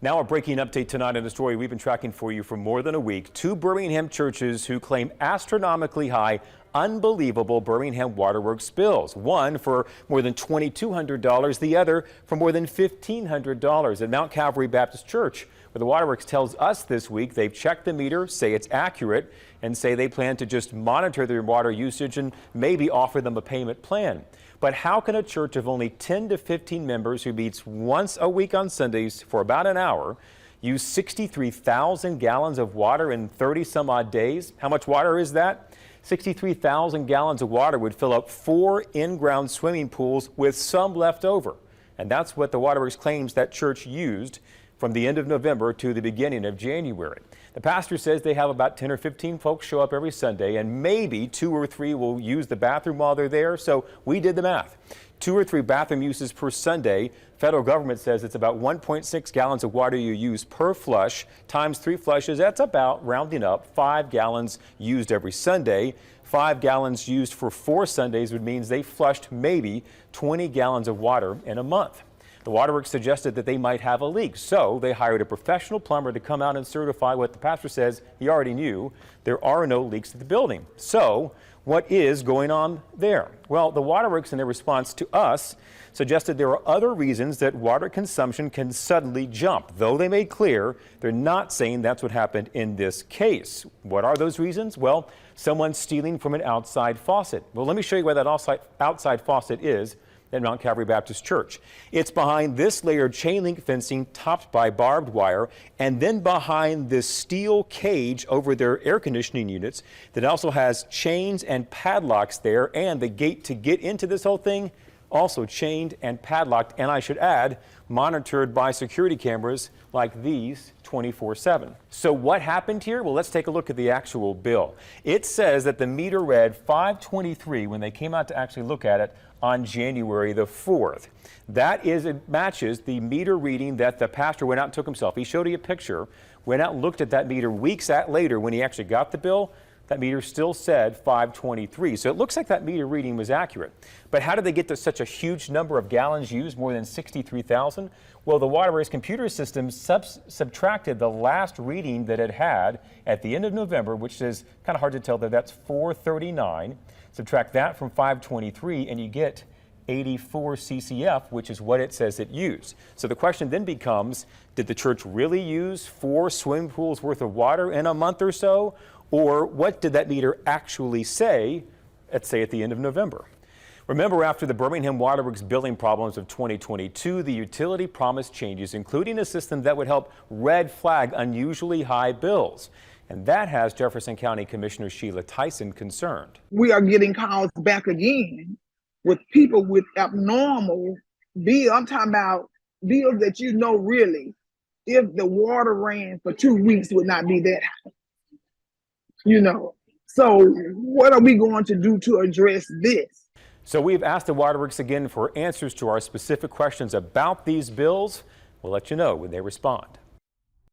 Now a breaking update tonight on the story we've been tracking for you for more than a week. Two Birmingham churches who claim astronomically high, unbelievable Birmingham waterworks bills. One for more than $2,200, the other for more than $1,500 at Mount Calvary Baptist Church, where the waterworks tells us this week they've checked the meter, say it's accurate, and say they plan to just monitor their water usage and maybe offer them a payment plan. But how can a church of only 10 to 15 members who meets once a week on Sundays for about an hour use 63,000 gallons of water in 30 some odd days? How much water is that? 63,000 gallons of water would fill up 4 in-ground swimming pools with some left over. And that's what the waterworks claims that church used from the end of November to the beginning of January. The pastor says they have about 10 or 15 folks show up every Sunday, and maybe 2 or 3 will use the bathroom while they're there. So we did the math. 2 or 3 bathroom uses per Sunday. Federal government says it's about 1.6 gallons of water you use per flush times 3 flushes. That's about, rounding up, 5 gallons used every Sunday. 5 gallons used for 4 Sundays would mean they flushed maybe 20 gallons of water in a month. The waterworks suggested that they might have a leak, so they hired a professional plumber to come out and certify what the pastor says he already knew. There are no leaks at the building. So what is going on there? Well, the waterworks in their response to us suggested there are other reasons that water consumption can suddenly jump, though they made clear they're not saying that's what happened in this case. What are those reasons? Well, someone stealing from an outside faucet. Well, let me show you where that outside faucet is at Mount Calvary Baptist Church. It's behind this layered chain link fencing topped by barbed wire, and then behind this steel cage over their air conditioning units that also has chains and padlocks there, and the gate to get into this whole thing also chained and padlocked, and I should add, monitored by security cameras like these 24/7. So what happened here? Well, let's take a look at the actual bill. It says that the meter read 523 when they came out to actually look at it on January the 4th. It matches the meter reading that the pastor went out and took himself. He showed you a picture, went out and looked at that meter weeks later when he actually got the bill. That meter still said 523. So it looks like that meter reading was accurate. But how did they get to such a huge number of gallons used, more than 63,000? Well, the waterworks computer system subtracted the last reading that it had at the end of November, which is kind of hard to tell that that's 439. Subtract that from 523 and you get 84 CCF, which is what it says it used. So the question then becomes, did the church really use 4 swimming pools worth of water in a month or so? Or what did that meter actually say at the end of November? Remember, after the Birmingham Waterworks billing problems of 2022, the utility promised changes, including a system that would help red flag unusually high bills. And that has Jefferson County Commissioner Sheila Tyson concerned. We are getting calls back again with people with abnormal bills. I'm talking about bills that really, if the water ran for 2 weeks, would not be that high. So what are we going to do to address this? So we've asked the waterworks again for answers to our specific questions about these bills. We'll let you know when they respond.